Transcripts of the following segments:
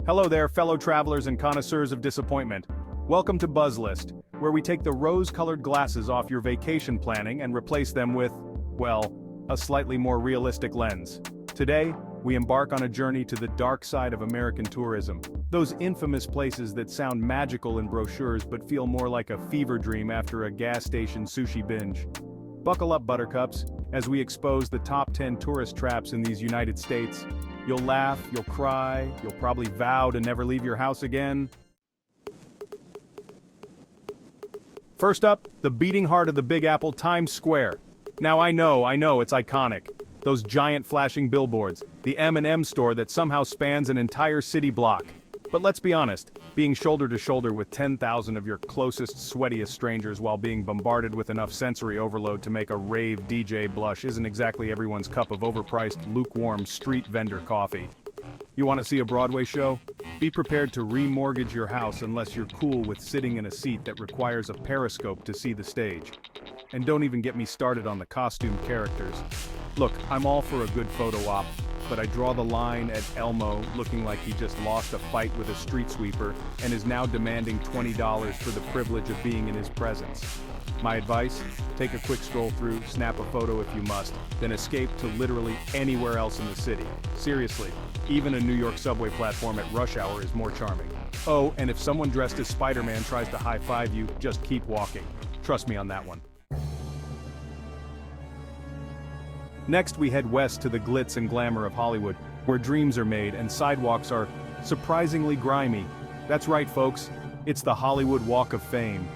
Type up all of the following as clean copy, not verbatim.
Hello there, fellow travelers and connoisseurs of disappointment. Welcome to BuzzList, where we take the rose-colored glasses off your vacation planning and replace them with, well, a slightly more realistic lens. Today, we embark on a journey to the dark side of American tourism, those infamous places that sound magical in brochures but feel more like a fever dream after a gas station sushi binge. Buckle up, buttercups, as we expose the top 10 tourist traps in these United States. You'll laugh, you'll cry, you'll probably vow to never leave your house again. First up, the beating heart of the Big Apple, Times Square. Now I know, it's iconic. Those giant flashing billboards, the M&M store that somehow spans an entire city block. But let's be honest, being shoulder to shoulder with 10,000 of your closest, sweatiest strangers while being bombarded with enough sensory overload to make a rave DJ blush isn't exactly everyone's cup of overpriced, lukewarm street vendor coffee. You want to see a Broadway show? Be prepared to remortgage your house unless you're cool with sitting in a seat that requires a periscope to see the stage. And don't even get me started on the costume characters. Look, I'm all for a good photo op, but I draw the line at Elmo looking like he just lost a fight with a street sweeper and is now demanding $20 for the privilege of being in his presence. My advice? Take a quick stroll through, snap a photo if you must, then escape to literally anywhere else in the city. Seriously, even a New York subway platform at rush hour is more charming. Oh, and if someone dressed as Spider-Man tries to high-five you, just keep walking. Trust me on that one. Next, we head west to the glitz and glamour of Hollywood, where dreams are made and sidewalks are surprisingly grimy. That's right, folks, it's the Hollywood Walk of Fame.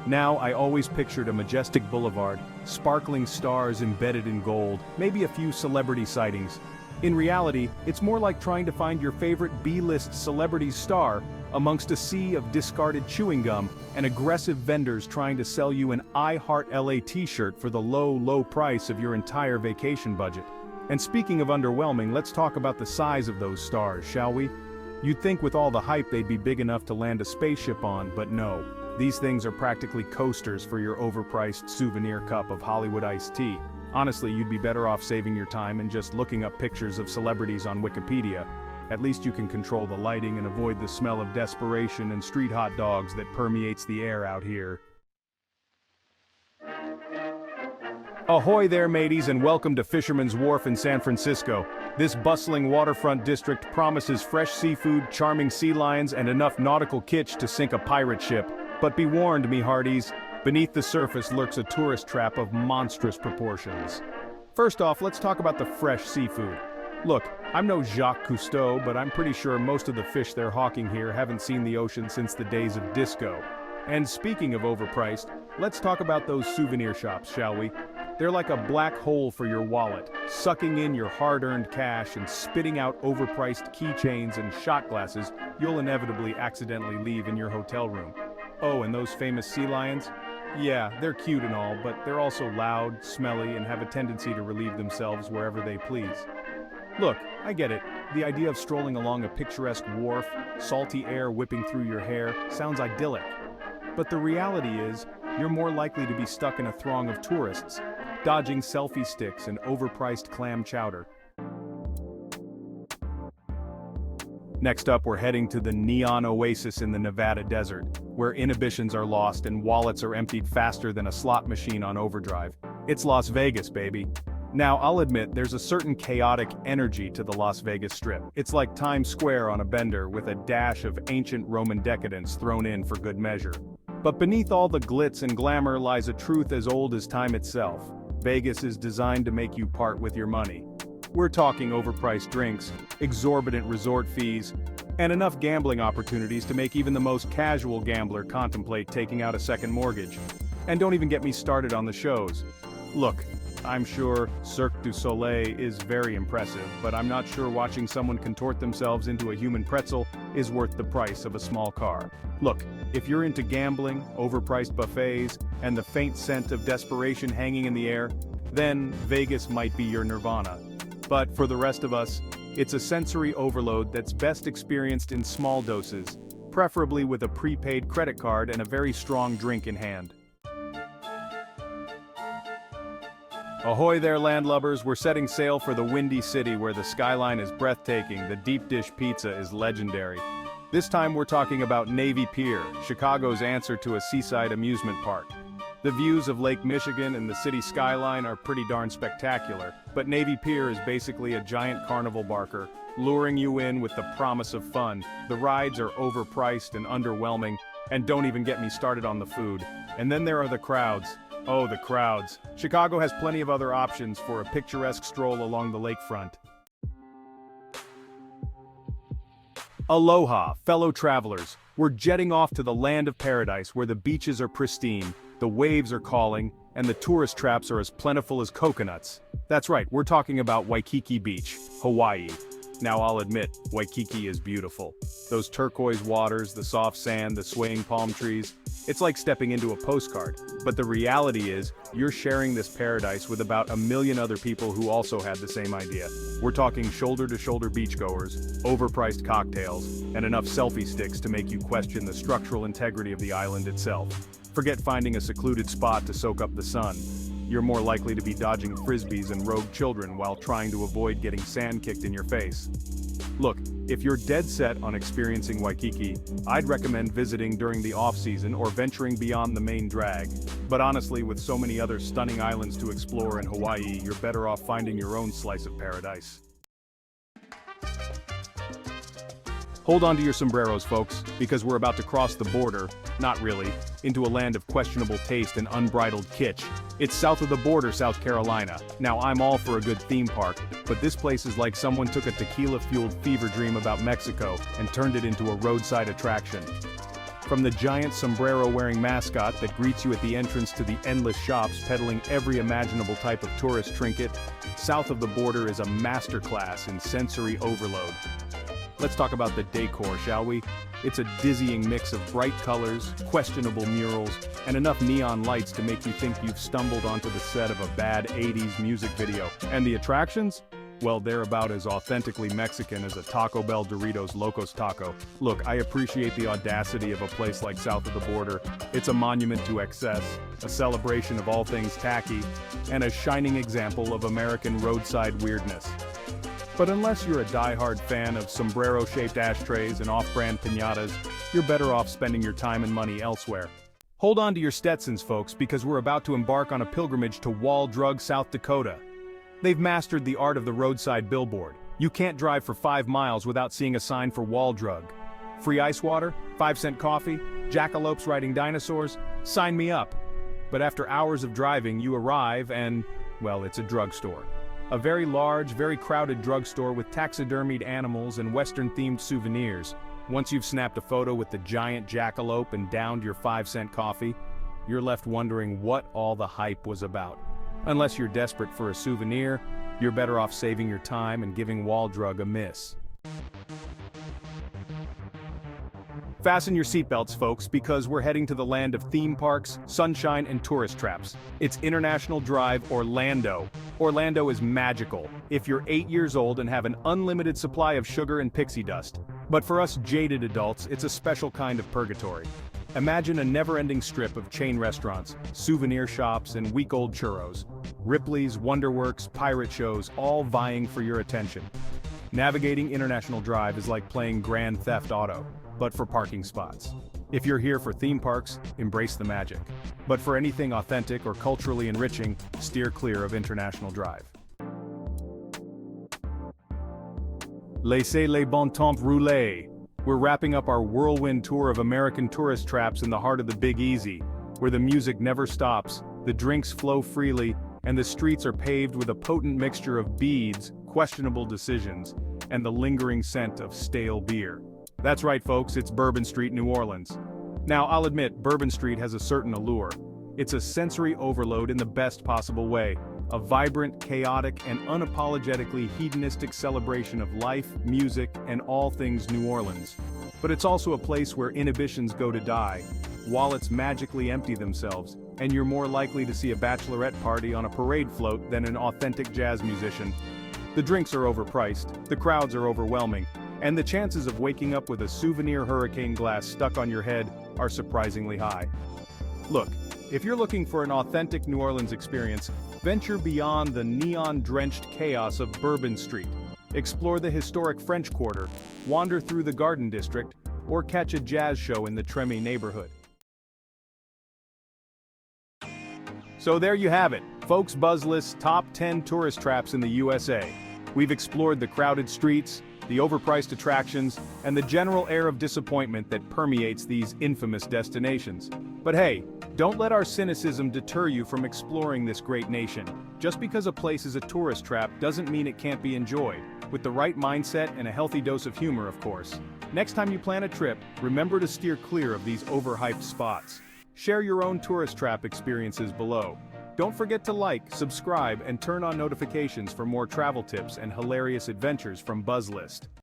Now, I always pictured a majestic boulevard, sparkling stars embedded in gold, maybe a few celebrity sightings. In reality, it's more like trying to find your favorite B-list celebrity's star amongst a sea of discarded chewing gum and aggressive vendors trying to sell you an I Heart LA t-shirt for the low price of your entire vacation budget. And speaking of underwhelming, let's talk about the size of those stars, shall we? You'd think with all the hype they'd be big enough to land a spaceship on, but no. These things are practically coasters for your overpriced souvenir cup of Hollywood iced tea. Honestly, you'd be better off saving your time and just looking up pictures of celebrities on Wikipedia. At least you can control the lighting and avoid the smell of desperation and street hot dogs that permeates the air out here. Ahoy there, mateys, and welcome to Fisherman's Wharf in San Francisco. This bustling waterfront district promises fresh seafood, charming sea lions, and enough nautical kitsch to sink a pirate ship. But be warned, me hearties, beneath the surface lurks a tourist trap of monstrous proportions. First off, let's talk about the fresh seafood. Look, I'm no Jacques Cousteau, but I'm pretty sure most of the fish they're hawking here haven't seen the ocean since the days of disco. And speaking of overpriced, let's talk about those souvenir shops, shall we? They're like a black hole for your wallet, sucking in your hard-earned cash and spitting out overpriced keychains and shot glasses you'll inevitably accidentally leave in your hotel room. Oh, and those famous sea lions? Yeah, they're cute and all, but they're also loud, smelly, and have a tendency to relieve themselves wherever they please. Look, I get it. The idea of strolling along a picturesque wharf, salty air whipping through your hair, sounds idyllic. But the reality is, you're more likely to be stuck in a throng of tourists, dodging selfie sticks and overpriced clam chowder. Next up, we're heading to the neon oasis in the Nevada desert, where inhibitions are lost and wallets are emptied faster than a slot machine on overdrive. It's Las Vegas, baby. Now, I'll admit, there's a certain chaotic energy to the Las Vegas Strip. It's like Times Square on a bender with a dash of ancient Roman decadence thrown in for good measure. But beneath all the glitz and glamour lies a truth as old as time itself. Vegas is designed to make you part with your money. We're talking overpriced drinks, exorbitant resort fees, and enough gambling opportunities to make even the most casual gambler contemplate taking out a second mortgage. And don't even get me started on the shows. Look, I'm sure Cirque du Soleil is very impressive, but I'm not sure watching someone contort themselves into a human pretzel is worth the price of a small car. Look, if you're into gambling, overpriced buffets, and the faint scent of desperation hanging in the air, then Vegas might be your nirvana. But for the rest of us, it's a sensory overload that's best experienced in small doses, preferably with a prepaid credit card and a very strong drink in hand. Ahoy there, landlubbers, we're setting sail for the windy city where the skyline is breathtaking, the deep dish pizza is legendary. This time we're talking about Navy Pier, Chicago's answer to a seaside amusement park. The views of Lake Michigan and the city skyline are pretty darn spectacular, but Navy Pier is basically a giant carnival barker, luring you in with the promise of fun. The rides are overpriced and underwhelming, and don't even get me started on the food. And then there are the crowds. Oh, the crowds. Chicago has plenty of other options for a picturesque stroll along the lakefront. Aloha, fellow travelers. We're jetting off to the land of paradise where the beaches are pristine, the waves are calling, and the tourist traps are as plentiful as coconuts. That's right, we're talking about Waikiki Beach, Hawaii. Now I'll admit, Waikiki is beautiful. Those turquoise waters, the soft sand, the swaying palm trees. It's like stepping into a postcard. But the reality is, you're sharing this paradise with about 1 million other people who also had the same idea. We're talking shoulder-to-shoulder beachgoers, overpriced cocktails, and enough selfie sticks to make you question the structural integrity of the island itself. Forget finding a secluded spot to soak up the sun. You're more likely to be dodging frisbees and rogue children while trying to avoid getting sand kicked in your face. Look, if you're dead set on experiencing Waikiki, I'd recommend visiting during the off-season or venturing beyond the main drag. But honestly, with so many other stunning islands to explore in Hawaii, you're better off finding your own slice of paradise. Hold on to your sombreros, folks, because we're about to cross the border, not really, into a land of questionable taste and unbridled kitsch. It's south of the border, South Carolina. Now I'm all for a good theme park, but this place is like someone took a tequila-fueled fever dream about Mexico and turned it into a roadside attraction. From the giant sombrero-wearing mascot that greets you at the entrance to the endless shops peddling every imaginable type of tourist trinket, south of the border is a masterclass in sensory overload. Let's talk about the decor, shall we? It's a dizzying mix of bright colors, questionable murals, and enough neon lights to make you think you've stumbled onto the set of a bad 80s music video. And the attractions? Well, they're about as authentically Mexican as a Taco Bell Doritos Locos Taco. Look, I appreciate the audacity of a place like south of the border. It's a monument to excess, a celebration of all things tacky, and a shining example of American roadside weirdness. But unless you're a die-hard fan of sombrero-shaped ashtrays and off-brand piñatas, you're better off spending your time and money elsewhere. Hold on to your Stetsons, folks, because we're about to embark on a pilgrimage to Wall Drug, South Dakota. They've mastered the art of the roadside billboard. You can't drive for 5 miles without seeing a sign for Wall Drug. Free ice water, 5-cent coffee, jackalopes riding dinosaurs, sign me up. But after hours of driving, you arrive and, well, it's a drugstore. A very large, very crowded drugstore with taxidermied animals and Western-themed souvenirs. Once you've snapped a photo with the giant jackalope and downed your 5-cent coffee, you're left wondering what all the hype was about. Unless you're desperate for a souvenir, you're better off saving your time and giving Wall Drug a miss. Fasten your seatbelts, folks, because we're heading to the land of theme parks, sunshine, and tourist traps. It's International Drive, Orlando. Orlando is magical, if you're 8 years old and have an unlimited supply of sugar and pixie dust. But for us jaded adults, it's a special kind of purgatory. Imagine a never-ending strip of chain restaurants, souvenir shops, and week-old churros. Ripley's, Wonderworks, pirate shows, all vying for your attention. Navigating International Drive is like playing Grand Theft Auto, but for parking spots. If you're here for theme parks, embrace the magic. But for anything authentic or culturally enriching, steer clear of International Drive. Laissez les bon temps rouler. We're wrapping up our whirlwind tour of American tourist traps in the heart of the Big Easy, where the music never stops, the drinks flow freely, and the streets are paved with a potent mixture of beads, questionable decisions, and the lingering scent of stale beer. That's right, folks, it's Bourbon Street, New Orleans. Now, I'll admit, Bourbon Street has a certain allure. It's a sensory overload in the best possible way. A vibrant, chaotic, and unapologetically hedonistic celebration of life, music, and all things New Orleans. But it's also a place where inhibitions go to die, wallets magically empty themselves, and you're more likely to see a bachelorette party on a parade float than an authentic jazz musician. The drinks are overpriced, the crowds are overwhelming, and the chances of waking up with a souvenir hurricane glass stuck on your head are surprisingly high. Look, If you're looking for an authentic New Orleans experience, venture beyond the neon-drenched chaos of Bourbon Street. Explore the historic French Quarter, wander through the Garden District, or catch a jazz show in the Treme neighborhood. So there you have it, folks. BuzzList's top 10 tourist traps in the USA. We've explored the crowded streets, the overpriced attractions, and the general air of disappointment that permeates these infamous destinations. But hey, don't let our cynicism deter you from exploring this great nation. Just because a place is a tourist trap doesn't mean it can't be enjoyed, with the right mindset and a healthy dose of humor, of course. Next time you plan a trip, remember to steer clear of these overhyped spots. Share your own tourist trap experiences below. Don't forget to like, subscribe, and turn on notifications for more travel tips and hilarious adventures from BuzzList.